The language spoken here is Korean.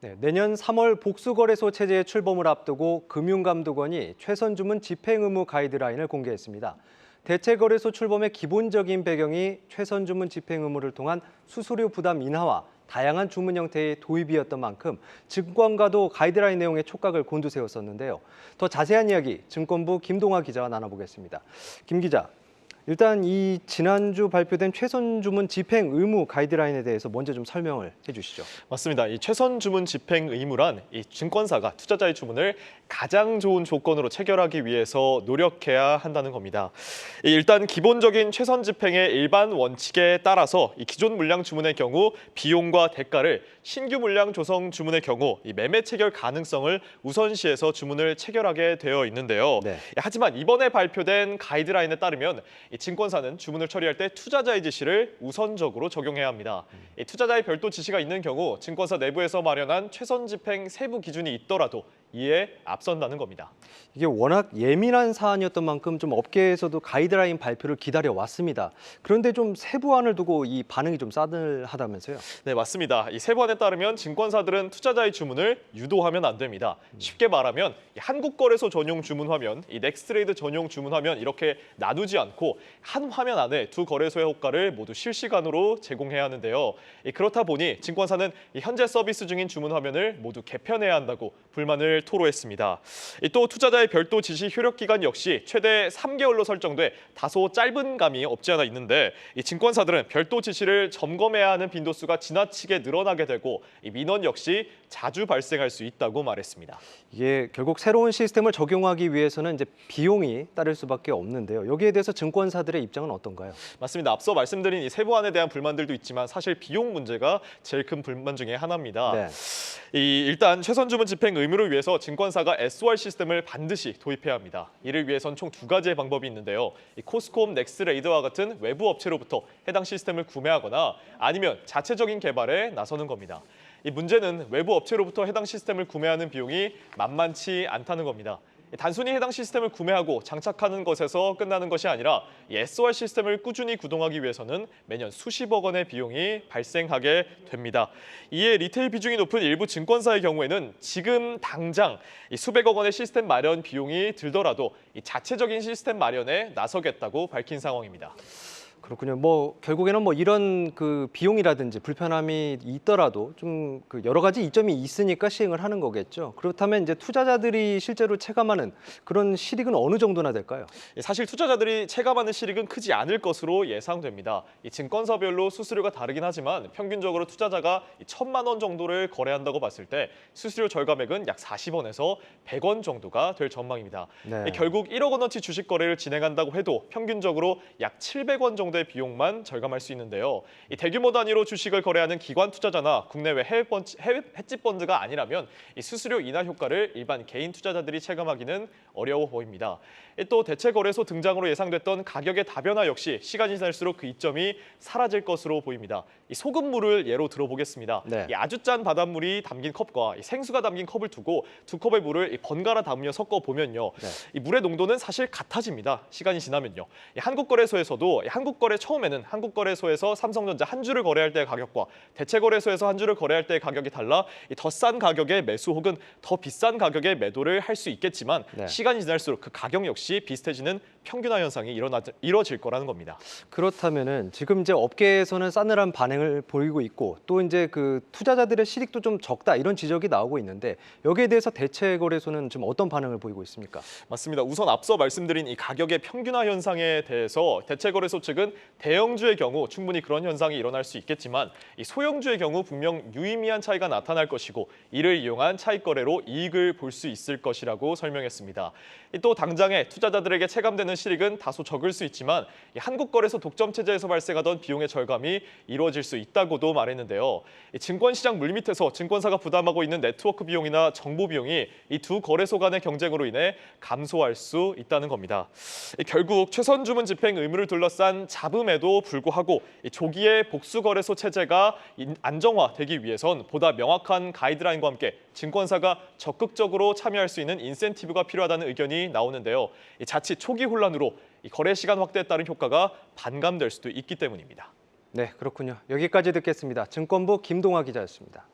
네, 내년 3월 복수거래소 체제의 출범을 앞두고 금융감독원이 최선주문 집행 의무 가이드라인을 공개했습니다. 대체거래소 출범의 기본적인 배경이 최선주문 집행 의무를 통한 수수료 부담 인하와 다양한 주문 형태의 도입이었던 만큼 증권가도 가이드라인 내용에 촉각을 곤두세웠었는데요. 더 자세한 이야기 증권부 김동아 기자와 나눠보겠습니다. 김 기자, 일단 이 지난주 발표된 최선 주문 집행 의무 가이드라인에 대해서 먼저 좀 설명을 해주시죠. 맞습니다. 이 최선 주문 집행 의무란 이 증권사가 투자자의 주문을 가장 좋은 조건으로 체결하기 위해서 노력해야 한다는 겁니다. 일단 기본적인 최선 집행의 일반 원칙에 따라서 이 기존 물량 주문의 경우 비용과 대가를 신규 물량 조성 주문의 경우 이 매매 체결 가능성을 우선시해서 주문을 체결하게 되어 있는데요. 네. 하지만 이번에 발표된 가이드라인에 따르면 이 증권사는 주문을 처리할 때 투자자의 지시를 우선적으로 적용해야 합니다. 이 투자자의 별도 지시가 있는 경우 증권사 내부에서 마련한 최선 집행 세부 기준이 있더라도 이에 앞선다는 겁니다. 이게 워낙 예민한 사안이었던 만큼 좀 업계에서도 가이드라인 발표를 기다려 왔습니다. 그런데 좀 세부안을 두고 이 반응이 좀 싸늘하다면서요? 네, 맞습니다. 이 세부안에 따르면 증권사들은 투자자의 주문을 유도하면 안 됩니다. 쉽게 말하면 이 한국거래소 전용 주문 화면, 이 넥스트레이드 전용 주문 화면 이렇게 나누지 않고 한 화면 안에 두 거래소의 호가를 모두 실시간으로 제공해야 하는데요. 그렇다 보니 증권사는 이 현재 서비스 중인 주문 화면을 모두 개편해야 한다고 불만을 토로했습니다. 또 투자자의 별도 지시 효력 기간 역시 최대 3개월로 설정돼 다소 짧은 감이 없지 않아 있는데 이 증권사들은 별도 지시를 점검해야 하는 빈도수가 지나치게 늘어나게 되고 이 민원 역시 자주 발생할 수 있다고 말했습니다. 이게 결국 새로운 시스템을 적용하기 위해서는 이제 비용이 따를 수밖에 없는데요. 여기에 대해서 증권사들의 입장은 어떤가요? 맞습니다. 앞서 말씀드린 이 세부안에 대한 불만들도 있지만 사실 비용 문제가 제일 큰 불만 중에 하나입니다. 네. 일단 최선 주문 집행 의무를 위해서 증권사가 SOR 시스템을 반드시 도입해야 합니다. 이를 위해선 총 두 가지의 방법이 있는데요. 코스코홈 넥스트레이더와 같은 외부 업체로부터 해당 시스템을 구매하거나 아니면 자체적인 개발에 나서는 겁니다. 이 문제는 외부 업체로부터 해당 시스템을 구매하는 비용이 만만치 않다는 겁니다. 단순히 해당 시스템을 구매하고 장착하는 것에서 끝나는 것이 아니라 이 SOR 시스템을 꾸준히 구동하기 위해서는 매년 수십억 원의 비용이 발생하게 됩니다. 이에 리테일 비중이 높은 일부 증권사의 경우에는 지금 당장 이 수백억 원의 시스템 마련 비용이 들더라도 이 자체적인 시스템 마련에 나서겠다고 밝힌 상황입니다. 그렇군요. 뭐 결국에는 뭐 이런 그 비용이라든지 불편함이 있더라도 좀 그 여러 가지 이점이 있으니까 시행을 하는 거겠죠. 그렇다면 이제 투자자들이 실제로 체감하는 그런 실익은 어느 정도나 될까요? 사실 투자자들이 체감하는 실익은 크지 않을 것으로 예상됩니다. 이 증권사별로 수수료가 다르긴 하지만 평균적으로 투자자가 1,000만 원 정도를 거래한다고 봤을 때 수수료 절감액은 약 40원에서 100원 정도가 될 전망입니다. 네. 결국 1억 원어치 주식 거래를 진행한다고 해도 평균적으로 약 700원 정도의 비용만 절감할 수 있는데요. 이 대규모 단위로 주식을 거래하는 기관 투자자나 국내외 해외 헤지 펀드가 아니라면 이 수수료 인하 효과를 일반 개인 투자자들이 체감하기는 어려워 보입니다. 또 대체 거래소 등장으로 예상됐던 가격의 다변화 역시 시간이 지날수록 그 이점이 사라질 것으로 보입니다. 이 소금물을 예로 들어보겠습니다. 네. 이 아주 짠 바닷물이 담긴 컵과 이 생수가 담긴 컵을 두고 두 컵의 물을 번갈아 담으며 섞어 보면요, 네. 이 물의 농도는 사실 같아집니다. 시간이 지나면요. 이 한국거래소에서도 한국거래 처음에는 한국거래소에서 삼성전자 한 주를 거래할 때의 가격과 대체거래소에서 한 주를 거래할 때의 가격이 달라 더 싼 가격에 매수 혹은 더 비싼 가격에 매도를 할 수 있겠지만 네. 시간이 지날수록 그 가격 역시 비슷해지는 평균화 현상이 이뤄질 거라는 겁니다. 그렇다면은 지금 이제 업계에서는 싸늘한 반응을 보이고 있고 또 이제 그 투자자들의 실익도 좀 적다 이런 지적이 나오고 있는데 여기에 대해서 대체 거래소는 좀 어떤 반응을 보이고 있습니까? 맞습니다. 우선 앞서 말씀드린 이 가격의 평균화 현상에 대해서 대체거래소 측은 대형주의 경우 충분히 그런 현상이 일어날 수 있겠지만 이 소형주의 경우 분명 유의미한 차이가 나타날 것이고 이를 이용한 차익 거래로 이익을 볼 수 있을 것이라고 설명했습니다. 또 당장에 투자자들에게 체감되는 실익은 다소 적을 수 있지만 이 한국거래소 독점 체제에서 발생하던 비용의 절감이 이루어질 수 있다고도 말했는데요. 이 증권시장 물밑에서 증권사가 부담하고 있는 네트워크 비용이나 정보 비용이 이 두 거래소 간의 경쟁으로 인해 감소할 수 있다는 겁니다. 결국 최선 주문 집행 의무를 둘러싼 잡음에도 불구하고 이 조기에 복수거래소 체제가 안정화되기 위해선 보다 명확한 가이드라인과 함께 증권사가 적극적으로 참여할 수 있는 인센티브가 필요하다는 의견이 나오는데요. 자칫 초기 혼란으로 이 거래 시간 확대에 따른 효과가 반감될 수도 있기 때문입니다. 네, 그렇군요. 여기까지 듣겠습니다. 증권부 김동아 기자였습니다.